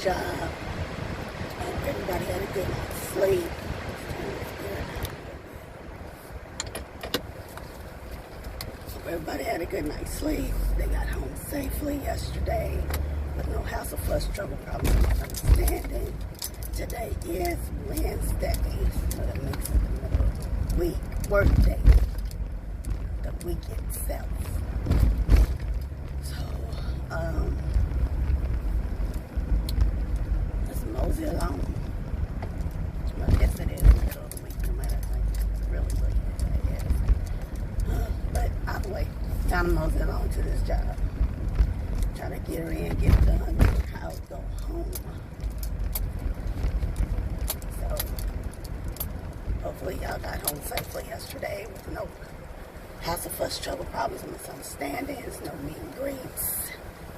job. And everybody had a good night's sleep. Everybody had a good night's sleep. They got home safely yesterday with no house or flush trouble problems or misunderstanding. Today is Wednesday, so that makes it the middle of the week, work day, the week itself. So, let's mosey along. Well, I guess it is the middle of the week, no matter really what it is. But either way, time to mosey along to this job. Try to get her in, get it done, get her house, go home. So, hopefully y'all got home safely yesterday with no house of fuss, trouble, problems, misunderstandings, no meet and greets.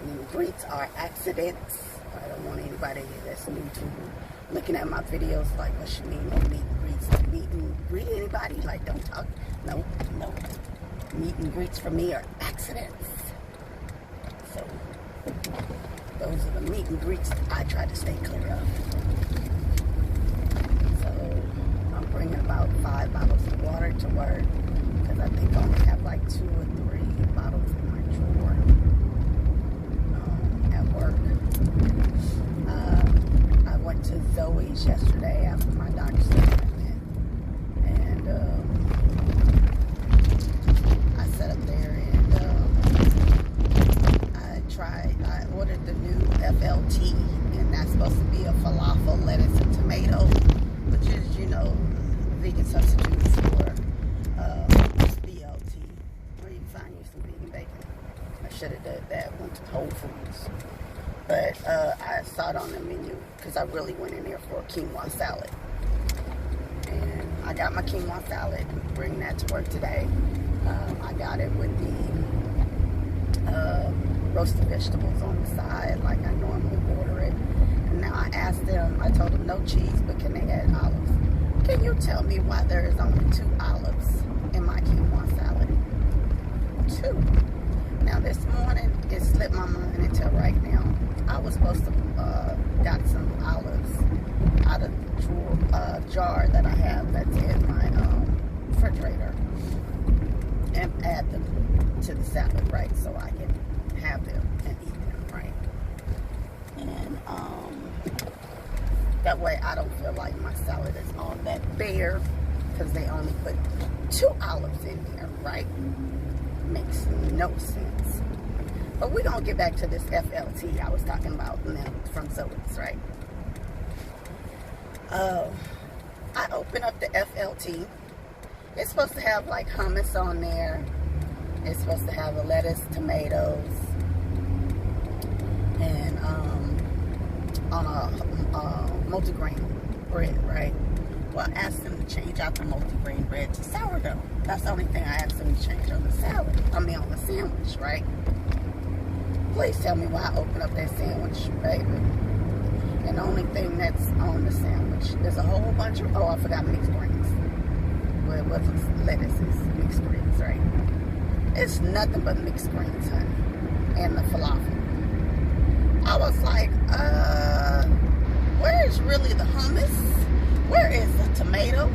Meet and greets are accidents. I don't want anybody that's new to looking at my videos like, what you mean, no meet and greets? To meet and greet anybody? Like, don't talk. No. Meet and greets for me are accidents. So, those are the meet and greets I try to stay clear of. So, I'm bringing about 5 bottles of water to work because I think I only have like 2 or 3 bottles in my drawer at work. I went to Zoës yesterday after my doctor's appointment, and I sat up there and I ordered the new FLT, and that's supposed to be a falafel, lettuce, and tomato, which is, you know, vegan substitute for BLT, where you can find you some vegan bacon. I should have done that, went to Whole Foods. But I saw it on the menu because I really went in there for a quinoa salad. And I got my quinoa salad, bringing that to work today. I got it with the roasted vegetables on the side like I normally order it. And now I asked them, I told them no cheese, but can they add olives? Can you tell me why there is only 2 olives in my quinoa salad? 2. Now this morning, it slipped my mind until right now. I was supposed to got some olives out of the drawer, jar that I have that's in my refrigerator, and add them to the salad, right? So I can have them and eat them, right? And that way I don't feel like my salad is all that bare because they only put 2 olives in there, right? Makes no sense. But we're going to get back to this FLT I was talking about from Zoës, right? I open up the FLT. It's supposed to have like hummus on there. It's supposed to have a lettuce, tomatoes, and on a multigrain bread, right? Well, I asked them to change out the multigrain bread to sourdough. That's the only thing I asked them to change on the salad. I mean, on the sandwich, right? Please tell me why I open up that sandwich, baby. And the only thing that's on the sandwich, there's a whole bunch of, I forgot mixed greens. Well, it wasn't lettuces, mixed greens, right? It's nothing but mixed greens, honey. And the falafel. I was like, where is really the hummus? Where is the tomato?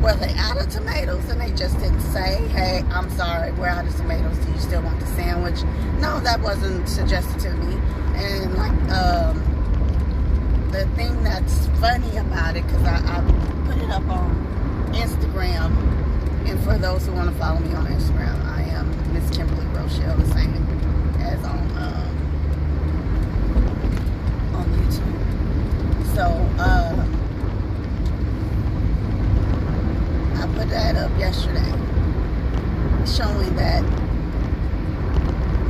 Were they out of tomatoes and they just didn't say, hey, I'm sorry, we're out of tomatoes. Do you still want the sandwich? No, that wasn't suggested to me. And like, the thing that's funny about it, because I put it up on Instagram, and for those who want to follow me on Instagram, I am Miss Kimberly Rochelle, the same as on YouTube. So, I put that up yesterday, showing that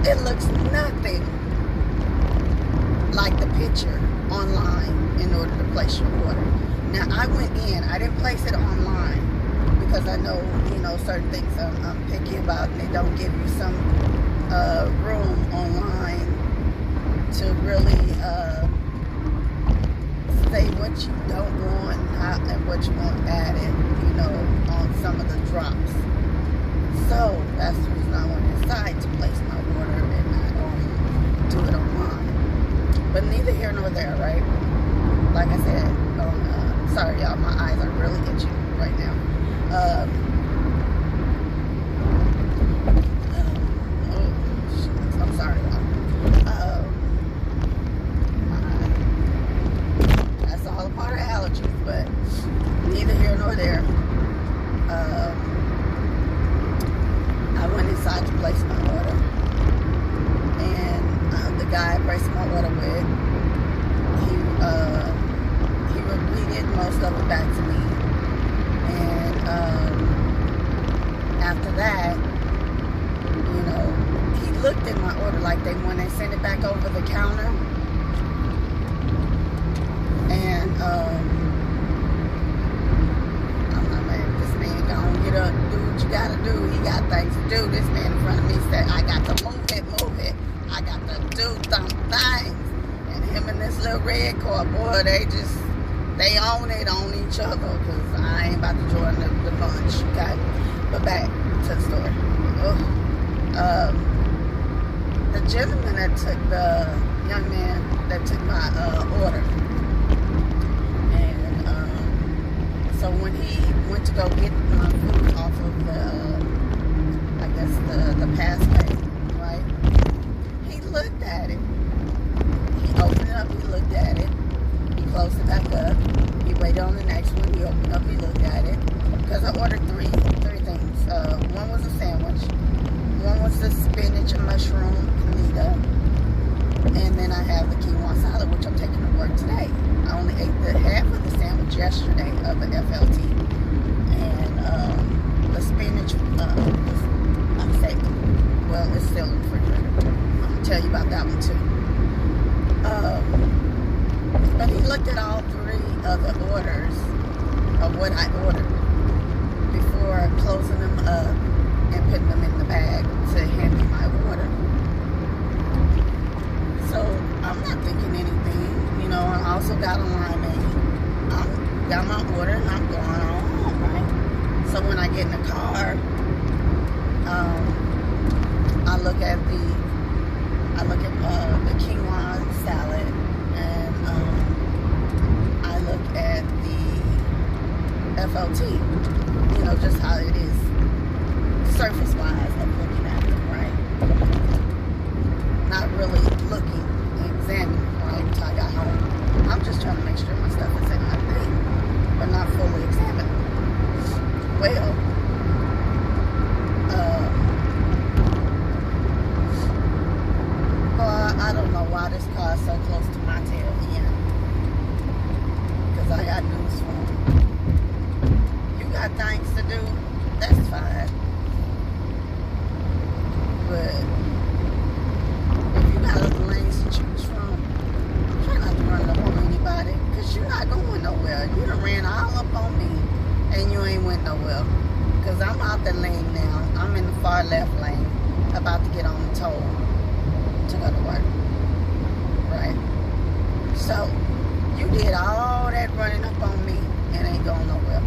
it looks nothing like the picture online in order to place your order. Now, I went in, I didn't place it online because I know, certain things I'm picky about, and they don't give you some room online to really say what you don't want and what you want added, on some of the drops. So that's the reason I went inside to place my order and not do it online. But neither here nor there, right? like when they send it back over the counter, and I'm like, man, this man gonna get up, do what you gotta do. He got things to do. This man in front of me said, I got to move it. I got to do some things. And him and this little red car, boy, they own it on each other, because I ain't about to join the bunch, okay? But back to the story. The gentleman that took the young man that took my order, and so when he went to go get my food off of the, I guess the pathway, right? He looked at it. He opened it up. He looked at it. He closed it back up. He waited on the next one. He opened up. He looked at it. Because I ordered three things. One was a sandwich. One was the spinach-mushroom panita. And then I have the quinoa salad, which I'm taking to work today. I only ate the half of the sandwich yesterday of the FLT. And the spinach, I'm saying, well, it's still in the refrigerator. I'm going to tell you about that one too. But he looked at all three of the orders of what I ordered before closing them up and putting them in the bag to hand me my order. So I'm not thinking anything, you know. I also got a limeade. I got my order and I'm going on home, right? So when I get in the car, I look at the quinoa salad, and I look at the FLT, you know, just how it is surface-wise of looking at it, right? Not really looking and examining, right, until I got home. I'm just trying to make sure my stuff is in my thing, but not fully examining. Well, I don't know why this car is so close to my tail end. Because I got news for him. You got things to do, that's fine. But if you got other lanes to choose from, try not to run up on anybody. Because you're not going nowhere. You done ran all up on me and you ain't went nowhere. Because I'm out the lane now. I'm in the far left lane, about to get on the toll to go to work, right? So you did all that running up on me and ain't going nowhere.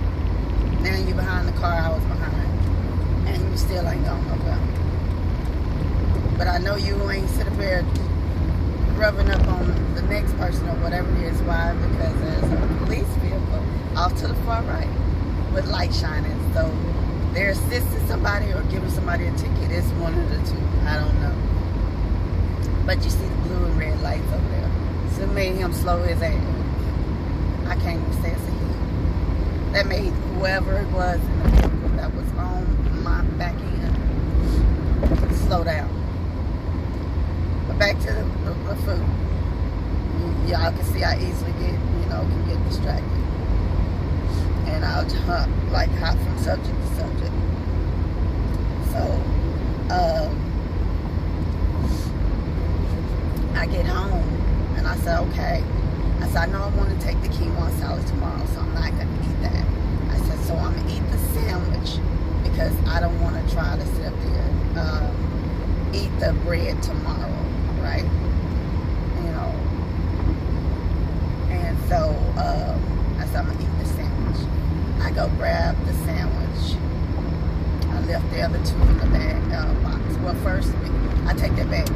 Now you behind the car I was behind, and you still ain't going nowhere. But I know you ain't sitting there rubbing up on the next person or whatever it is. Why? Because there's a police vehicle off to the far right with light shining. So they're assisting somebody or giving somebody a ticket. It's one of the two. I don't know. But you see the blue and red lights over there. So it made him slow his ass. I can't even say it's a he. That made whoever it was in the vehicle that was on my back end slow down. But back to the food. Y'all can see how easily can get distracted. And I'll hop from subject to subject. So, I get home and I said, okay. I said, I know I want to take the quinoa salad tomorrow, so I'm not going to eat that. I said, so I'm going to eat the sandwich because I don't want to try to sit up there, eat the bread tomorrow, right? You know. And so, I said, I'm going to eat the sandwich. I go grab the sandwich. I left the other two in the bag box. Well, first, I take that bag.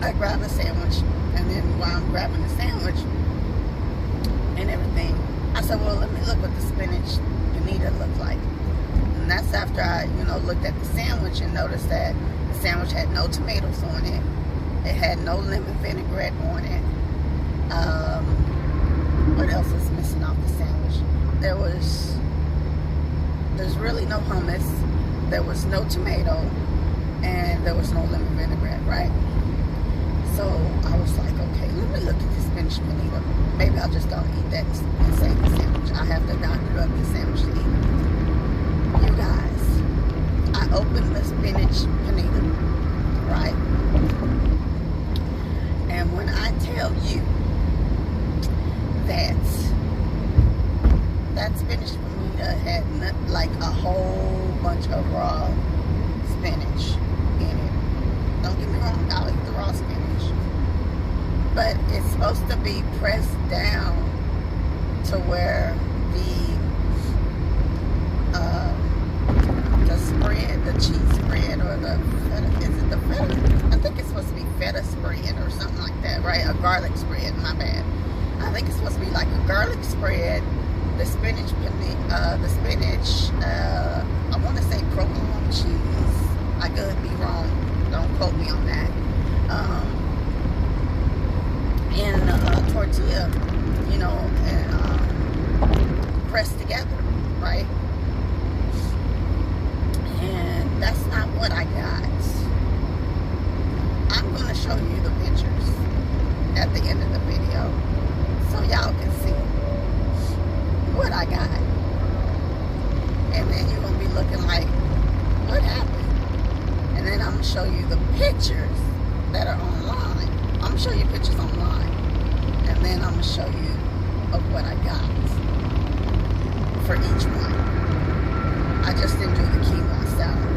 I grab a sandwich, and then while I'm grabbing the sandwich and everything, I said, well, let me look what the spinach panita looked like. And that's after I, looked at the sandwich and noticed that the sandwich had no tomatoes on it. It had no lemon vinaigrette on it. What else is missing off the sandwich? There's really no hummus. There was no tomato, and there was no lemon vinaigrette, right? So I was like, okay, let me look at this spinach panita. Maybe I'll just go eat that and save the sandwich. I have to doctor up the sandwich to eat. You guys, I opened this spinach panita, right? And when I tell you that spinach panita had like a whole bunch of raw spinach in it. Don't get me wrong, I'll eat the raw spinach. But it's supposed to be pressed down to where the spread, the cheese spread, or the feta, is it the feta? I think it's supposed to be feta spread or something like that, right? A garlic spread, my bad. I think it's supposed to be like a garlic spread, the spinach, I want to say provolone cheese. I could be wrong. Don't quote me on that. And tortilla, you know, and pressed together, right? And that's not what I got. I'm going to show you the pictures at the end of the video so y'all can see what I got. And then you're going to be looking like, what happened? And then I'm going to show you the pictures that are online. I'm going to show you pictures online. And then I'm going to show you of what I got for each one. I just didn't do the quinoa salad.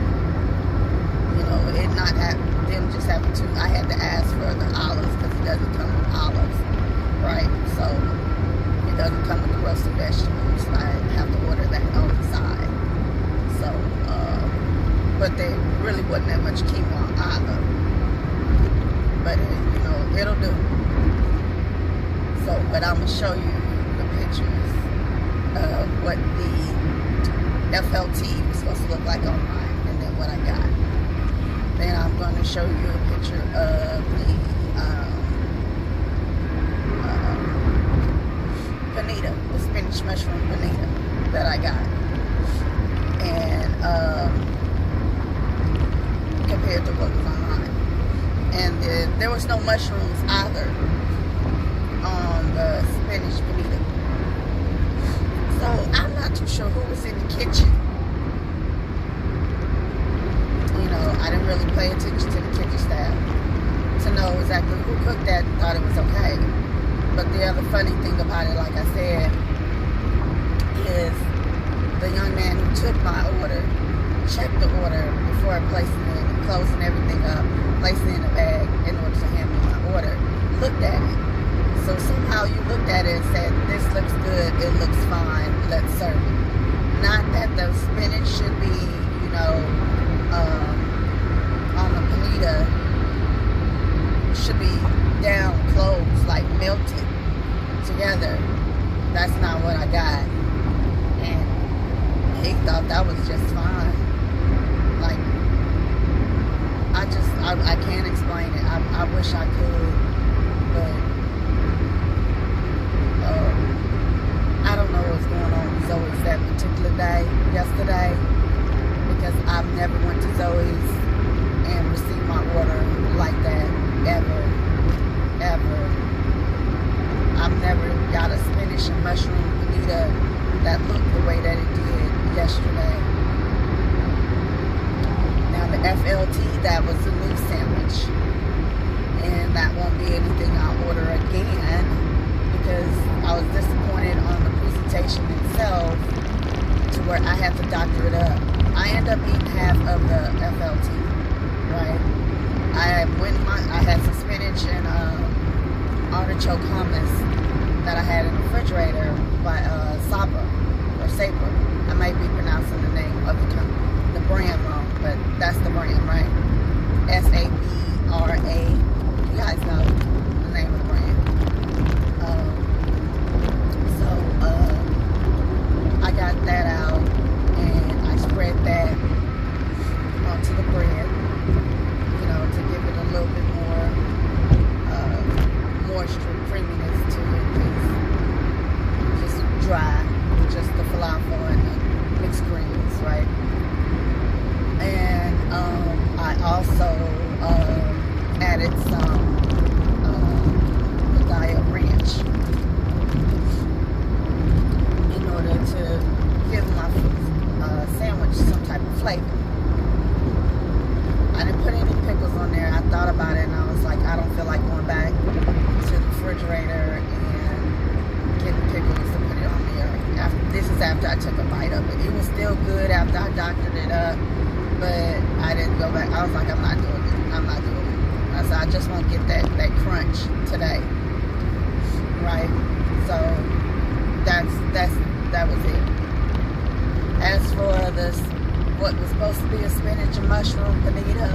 You know, it not have them just having to. I had to ask for the olives because it doesn't come with olives, right? So it doesn't come with the roasted vegetables. I have to order that on the side. So, but there really wasn't that much quinoa either. But it, you know, it'll do. So, but I'm gonna show you the pictures of what the FLT was supposed to look like online, and then what I got. Then I'm going to show you a picture of the panita, the spinach mushroom panita that I got, and compared to what was online. And there was no mushrooms either on the spinach panita. So I'm not too sure who was in the kitchen. You know, I didn't really pay attention to the kitchen staff to know exactly who cooked that and thought it was okay. But the other funny thing about it, like I said, is the young man who took my order checked the order before placing it and closing everything up, placing it in a bag in order to hand me my order, looked at it. So somehow you looked at it and said, this looks good, it looks fine, let's serve it. Not that the spinach should be, you know, on the panita, should be down closed, like melted together. That's not what I got. And he thought that was just fine. Like, I can't explain it. I wish I could, but I don't know what's going on with Zoës that particular day, yesterday, because I've never went to Zoës and received my order like that, ever. I've never got a spinach and mushroom panita that looked the way that it did yesterday. Now the FLT, that was a new sandwich, and that won't be anything I'll order again, because I was disappointed on the presentation itself to where I had to doctor it up. I ended up eating half of the FLT, right? I had some spinach and artichoke hummus that I had in the refrigerator by Sabra. I might be pronouncing the name of the brand wrong, but that's the brand, right? Sabra. You guys know the name of the brand. I got that out and I spread that onto the bread, you know, to give it a little bit more moisture, creaminess to it, because just dry with just the falafel and the mixed greens, right? And I also added some ranch in order to give my sandwich some type of flavor. about it, and I was like, I don't feel like going back to the refrigerator and getting pickles to put it on there. This is after I took a bite of it. It was still good after I doctored it up, but I didn't go back. I was like, I'm not doing it. I'm not doing it. I said, I just won't get that crunch today, right? So that was it. As for this, what was supposed to be a spinach and mushroom panita,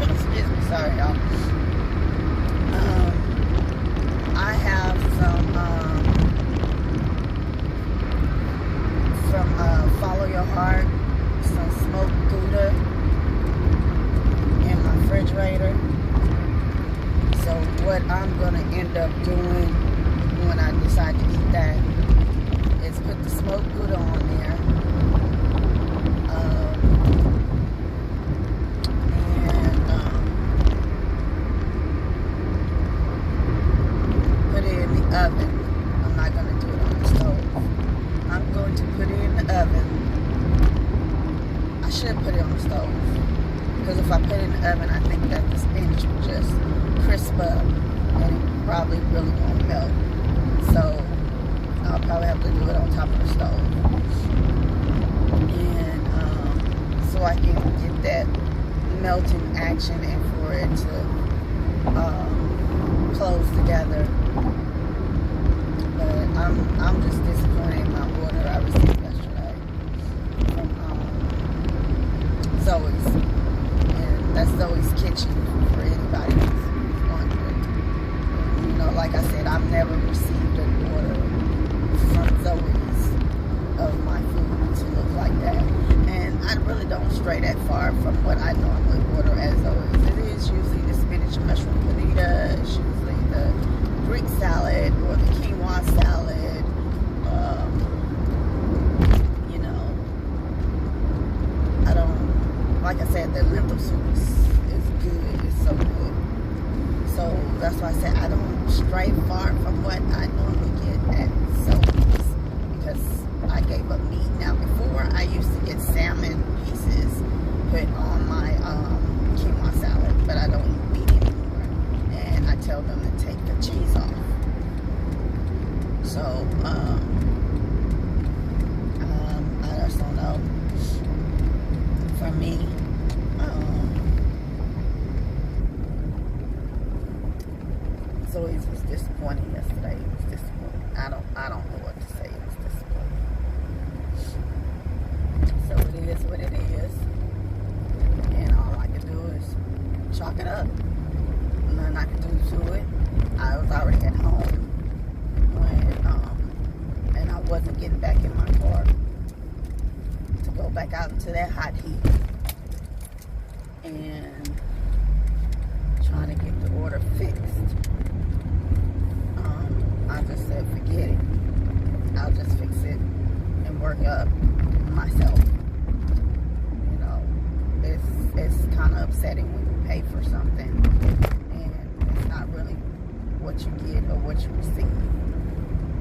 excuse me, sorry y'all. I have some from Follow Your Heart, some smoked Gouda in my refrigerator. So what I'm gonna end up doing when I decide to eat that is put the smoked Gouda on there, and put it in the oven. I'm not gonna do it on the stove. I'm going to put it in the oven. I should put it on the stove, because if I put it in the oven, I think that the spinach will just crisp up and it probably really won't melt. So I'll probably have to do it on top of the stove, and so I can get that melting action and for it to close together. But I'm just disappointed in my order I received yesterday from Zoës, and that's Zoës Kitchen for anybody who's wondering. You know, like I said, I've never received an order from Zoës of my food to look like that, and I really don't stray that far from what I normally order at Zoës. It is usually the spinach and mushroom panita, it's usually the Greek salad or the quinoa salad. You know, I don't, like I said, the lentil soup is good, it's so good. So that's why I said I don't stray far from what I normally get at Zoës, because I gave up meat. Now before, I used to get salmon pieces put on my quinoa salad, but I don't eat meat anymore, and I tell them to take the cheese off. So I just don't know. For me, Zoës was disappointing yesterday. It was disappointing. I don't know what to say. It was disappointing. So it is what it is, and all I can do is chalk it up. Nothing I can do to it. I was already at home when, and I wasn't getting back in my car to go back out into that hot heat and trying to get the order fixed. I just said, forget it. I'll just fix it and work up myself. You know, it's kind of upsetting when you pay for something and it's not really what you get or what you receive,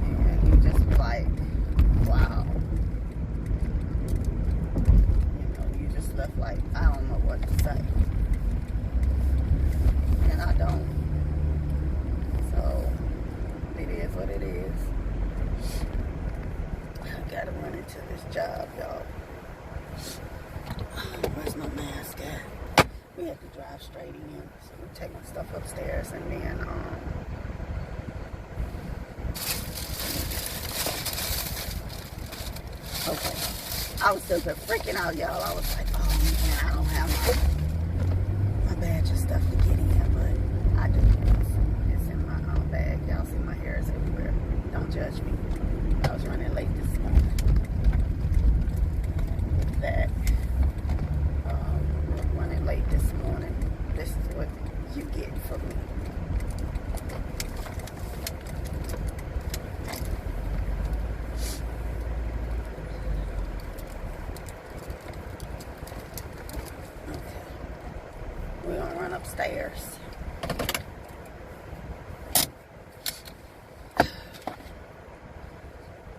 and you just be like, wow. You know, you just left like, I don't know what to say, and I don't. So it is what it is. I gotta run into this job, y'all. Where's my mask at? We have to drive straight in, so we take my stuff upstairs, and then okay. I was still freaking out, y'all. I was like, oh man, I don't have my badge and stuff to get in, but I do. It's in my bag. Y'all see my hair is everywhere. Don't judge me. I was running late this morning. That running late this morning. This is what you get from me. We're gonna run upstairs.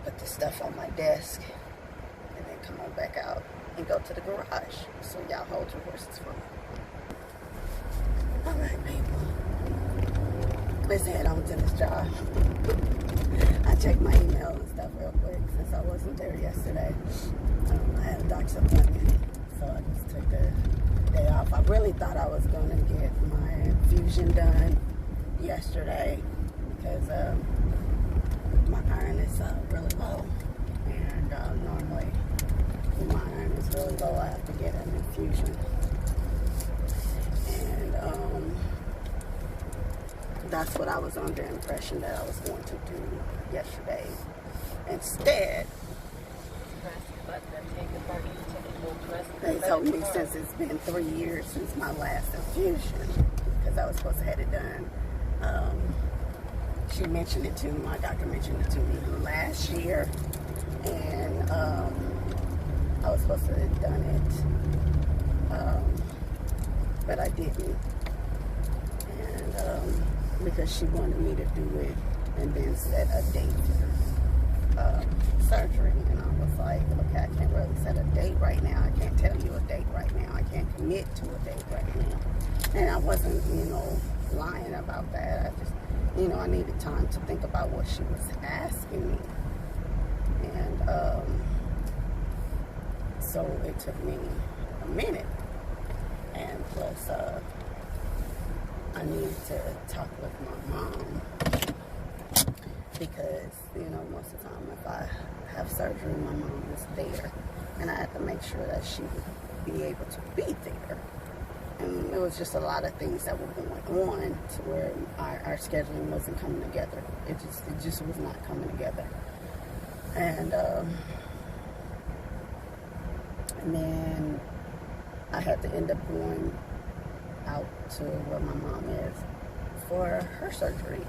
Put the stuff on my desk and then come on back out and go to the garage. So y'all hold your horses for me. Alright, people. Let's head on to this job. I checked my email and stuff real quick since I wasn't there yesterday. I had a doctor's appointment, so I just took the day off. I really thought I was going to get my infusion done yesterday because my iron is really low. And normally when my iron is really low, I have to get an infusion. And that's what I was under the impression that I was going to do yesterday. Instead, they told me since it's been 3 years since my last infusion, because I was supposed to have it done. She mentioned it to me, my doctor mentioned it to me last year, and I was supposed to have done it, but I didn't. And because she wanted me to do it and then set a date for surgery, and I was like, okay, I can't really set a date right now. I can't tell you a date right now. I can't commit to a date right now. And I wasn't, lying about that. I just, I needed time to think about what she was asking me. And so it took me a minute. And plus, I needed to talk with my mom because, most of the time if I have surgery, my mom is there. And I had to make sure that she would be able to be there. And it was just a lot of things that were going on to where our scheduling wasn't coming together. It just was not coming together. And then I had to end up going out to where my mom is for her surgery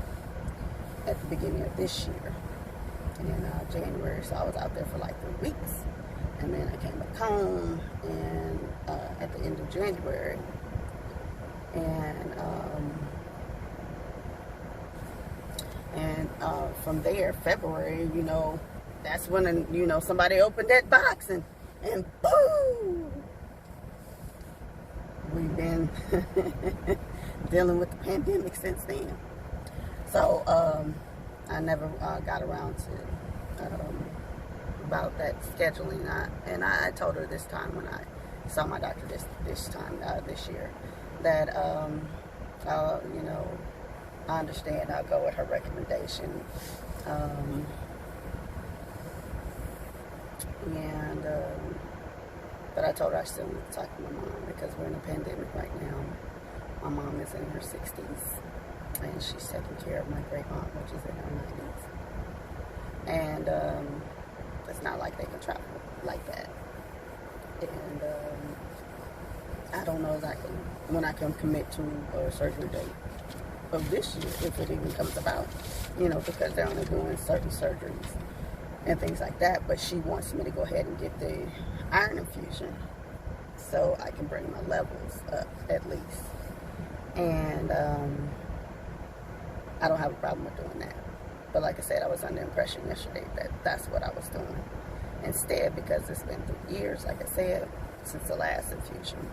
at the beginning of this year in January. So I was out there for like 3 weeks, and then I came back home and at the end of January, and from there, February, that's when somebody opened that box and boom, we've been dealing with the pandemic since then. So I never got around to about that scheduling. I told her this time when I saw my doctor this year that I understand. I'll go with her recommendation. But I told her I still need to talk to my mom because we're in a pandemic right now. My mom is in her 60s, and she's taking care of my great aunt, which is in her 90s. And it's not like they can travel like that. And I don't know exactly when I can commit to a surgery date of this year, if it even comes about, because they're only doing certain surgeries and things like that. But she wants me to go ahead and get the iron infusion so I can bring my levels up at least. And I don't have a problem with doing that. But like I said, I was under the impression yesterday that that's what I was doing. Instead, because it's been 3 years, like I said, since the last infusion,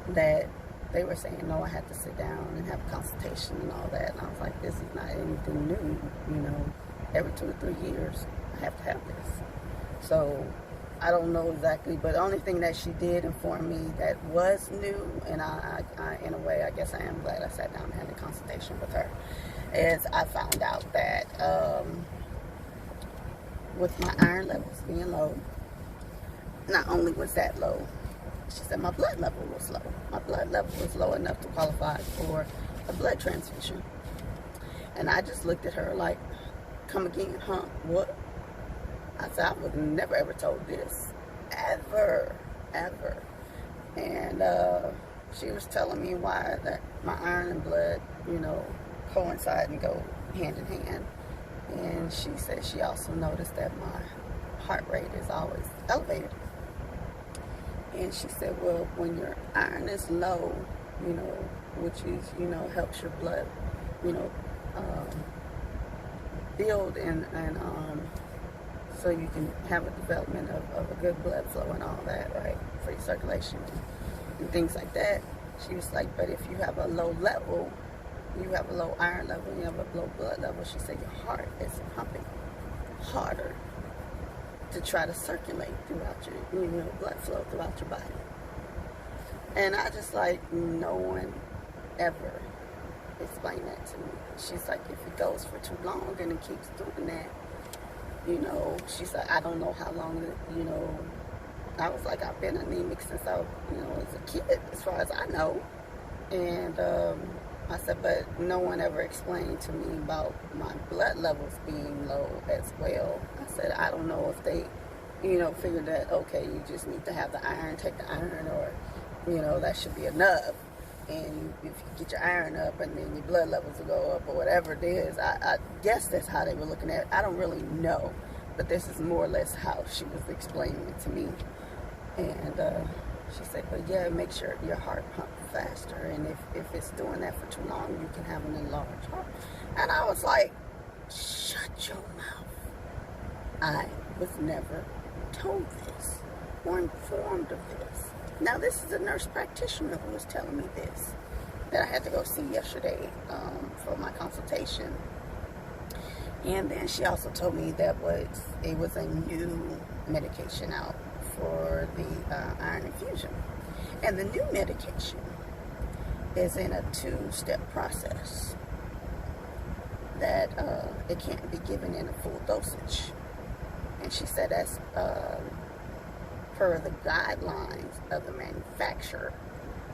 that they were saying, no, I had to sit down and have a consultation and all that. And I was like, this is not anything new, every 2 or 3 years, I have to have this. So I don't know exactly, but the only thing that she did inform me that was new, and I in a way, I guess I am glad I sat down and had a consultation with her, is I found out that with my iron levels being low, not only was that low, she said my blood level was low. My blood level was low enough to qualify for a blood transfusion. And I just looked at her like, come again, huh? What? I said, I was never ever told this. Ever. And she was telling me why that my iron and blood, coincide and go hand in hand. And she said she also noticed that my heart rate is always elevated. And she said, well, when your iron is low, which is, helps your blood, build and so you can have a development of a good blood flow and all that, right? Free circulation and things like that. She was like, but if you have a low level, you have a low iron level, you have a low blood level, she said your heart is pumping harder to try to circulate throughout your, blood flow throughout your body. And I just like, no one ever explained that to me. She's like, if it goes for too long and it keeps doing that, she's like, I don't know how long, I was like, I've been anemic since I, was a kid, as far as I know. And I said, but no one ever explained to me about my blood levels being low as well. I said, I don't know if they, figured that, okay, you just need to have the iron, take the iron, or, that should be enough. And if you get your iron up and then your blood levels will go up or whatever it is, I guess that's how they were looking at it. I don't really know, but this is more or less how she was explaining it to me. And she said, but yeah, make sure your heart pumps faster, and if it's doing that for too long, you can have an enlarged heart. And I was like, shut your mouth. I was never told this or informed of this. Now, this is a nurse practitioner who was telling me this, that I had to go see yesterday for my consultation. And then she also told me that it was a new medication out for the iron infusion. And the new medication is in a 2-step process, that it can't be given in a full dosage. And she said that's per the guidelines of the manufacturer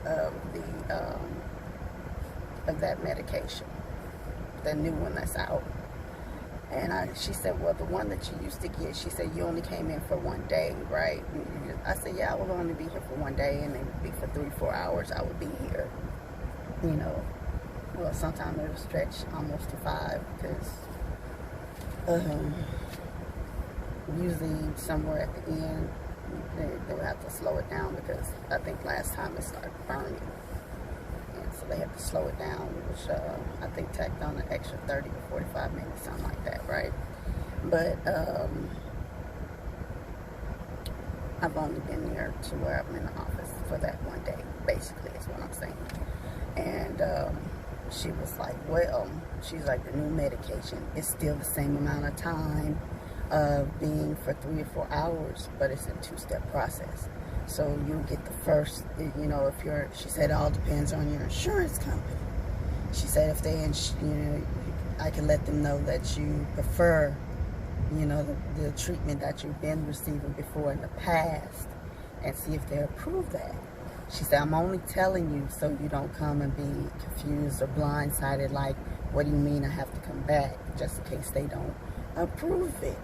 of that medication, the new one that's out. And she said, well, the one that you used to get, she said, you only came in for 1 day, right? I said, yeah, I will only be here for 1 day, and it would be for 3-4 hours. I would be here, well, sometimes it would stretch almost to 5, because usually somewhere at the end, they would have to slow it down, because I think last time it started burning. And so they have to slow it down, which I think tacked on an extra 30 to 45 minutes, something like that, right? But I've only been there to where I'm in the office for that 1 day, basically, is what I'm saying. And she was like, well, she's like, the new medication is still the same amount of time of being for 3 or 4 hours, but it's a 2-step process. So you get the first, if you're, she said, it all depends on your insurance company. She said, if they, I can let them know that you prefer, the treatment that you've been receiving before in the past, and see if they approve that. She said, I'm only telling you so you don't come and be confused or blindsided, like, what do you mean I have to come back, just in case they don't approve it.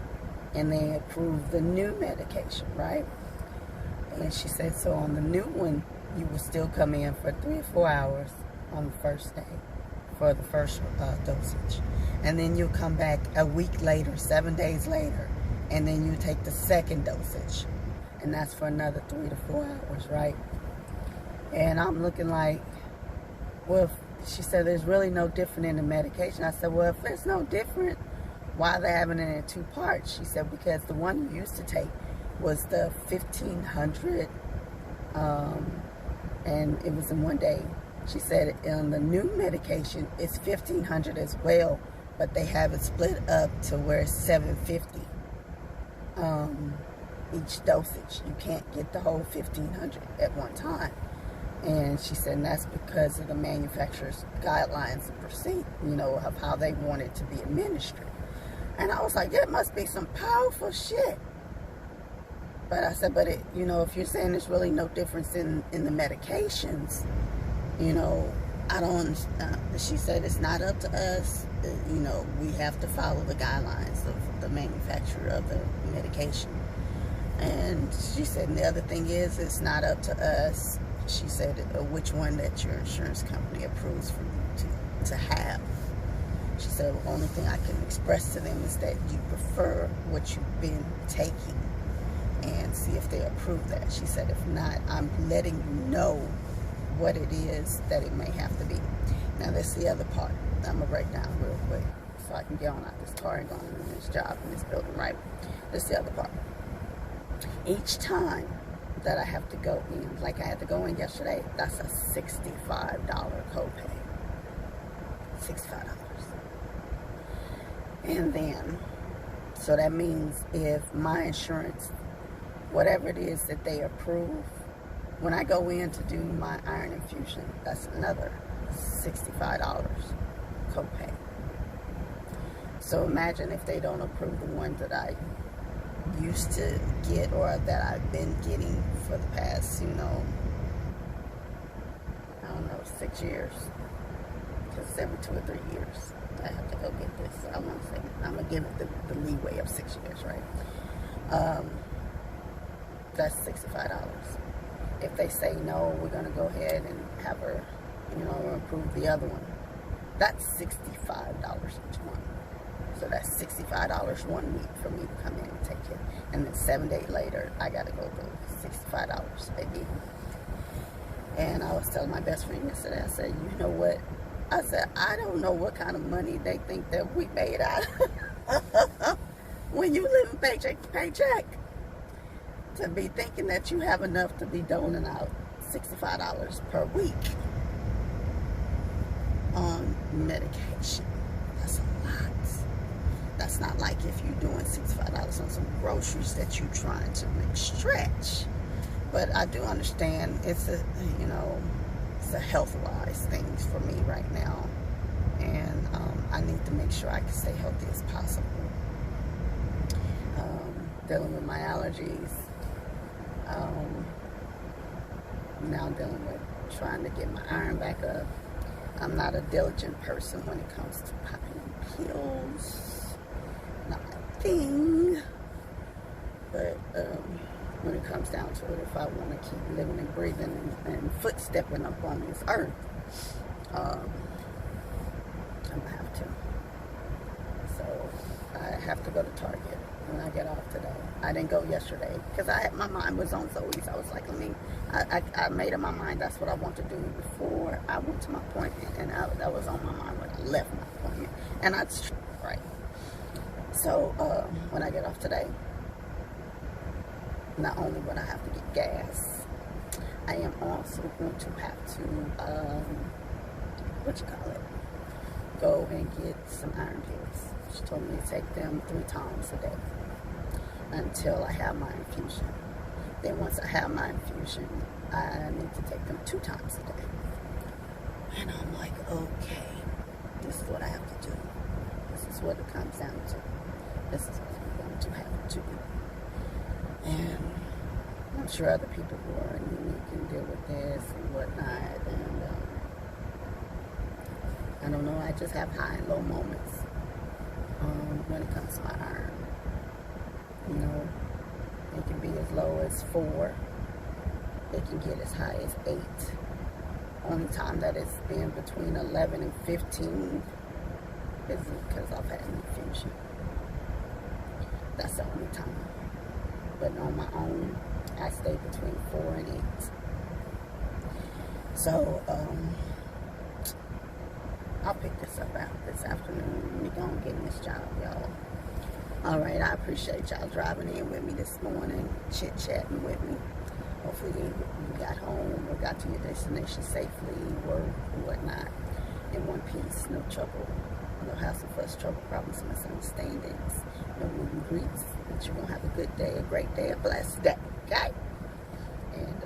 And they approve the new medication, right? And she said, so on the new one, you will still come in for 3 or 4 hours on the first day for the first dosage. And then you'll come back a week later, 7 days later, and then you take the second dosage. And that's for another 3 to 4 hours, right? And I'm looking like, well, she said, there's really no different in the medication. I said, well, if there's no different, why are they having it in 2 parts? She said, because the one you used to take was the 1500, and it was in 1 day. She said, in the new medication, it's 1500 as well, but they have it split up to where it's 750 each dosage. You can't get the whole 1500 at one time. And she said, and that's because of the manufacturer's guidelines and procedure, of how they want it to be administered. And I was like, that must be some powerful shit. But I said, but if you're saying there's really no difference in the medications, I don't understand. She said, it's not up to us. We have to follow the guidelines of the manufacturer of the medication. And she said, and the other thing is, it's not up to us. She said, which one that your insurance company approves for you to have. She said, the only thing I can express to them is that you prefer what you've been taking, and see if they approve that. She said, if not, I'm letting you know what it is that it may have to be. Now, that's the other part. I'm going to break down real quick so I can get on out this car and go on this job in this building, right? That's the other part. Each time that I have to go in. Like I had to go in yesterday. That's a $65 copay. $65. And then, so that means if my insurance, whatever it is that they approve, when I go in to do my iron infusion, that's another $65 copay. So imagine if they don't approve the one that I used to get, or that I've been getting for the past, I don't know, 6 years. Because every 2 or 3 years, I have to go get this. So I want to say, I'm going to give it the leeway of 6 years, right? That's $65. If they say no, we're going to go ahead and have her, approve the other one. That's $65 each one. So that's $65 1 week for me to come in and take it. And then 7 days later, I got to go to $65 again. And I was telling my best friend yesterday, I said, you know what? I said, I don't know what kind of money they think that we made out of when you live paycheck to paycheck, to be thinking that you have enough to be doling out $65 per week on medication. That's a lot. That's not like if you're doing $65 on some groceries that you're trying to make stretch. But I do understand it's a, it's a health-wise thing for me right now. And I need to make sure I can stay healthy as possible. Dealing with my allergies. Now dealing with trying to get my iron back up. I'm not a diligent person when it comes to popping pills. Not my thing. But when it comes down to it, if I want to keep living and breathing and footstepping up on this earth, I'm going to have to. So I have to go to Target when I get off today. I didn't go yesterday because my mind was on Zoës. I was like, I made up my mind that's what I want to do before I went to my appointment, and that was on my mind when I left my appointment, and that's right. So when I get off today, not only will I have to get gas, I am also going to have to go and get some iron pills. She told me to take them 3 times a day until I have my infusion. Then once I have my infusion, I need to take them 2 times a day. And I'm like, okay, this is what I have to do. This is what it comes down to. This is what I'm going to have to do. And I'm sure other people who are unique can deal with this and whatnot. And I don't know, I just have high and low moments when it comes to my iron. It can be as low as 4. It can get as high as 8. Only time that it's been between 11 and 15 is because I've had an infusion. That's the only time. But on my own, I stay between 4 and 8. So, I'll pick this up out this afternoon. We're going to get in this job, y'all. Alright, I appreciate y'all driving in with me this morning, chit-chatting with me. Hopefully you got home or got to your destination safely, work and whatnot, in one piece, no trouble, no hassle, fuss, trouble, problems, misunderstandings, no meet and greets. That you're going to have a good day, a great day, a blessed day, okay? And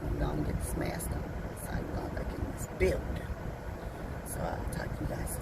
I'm going to get this mask on. So I'm going back in this build. So I'll talk to you guys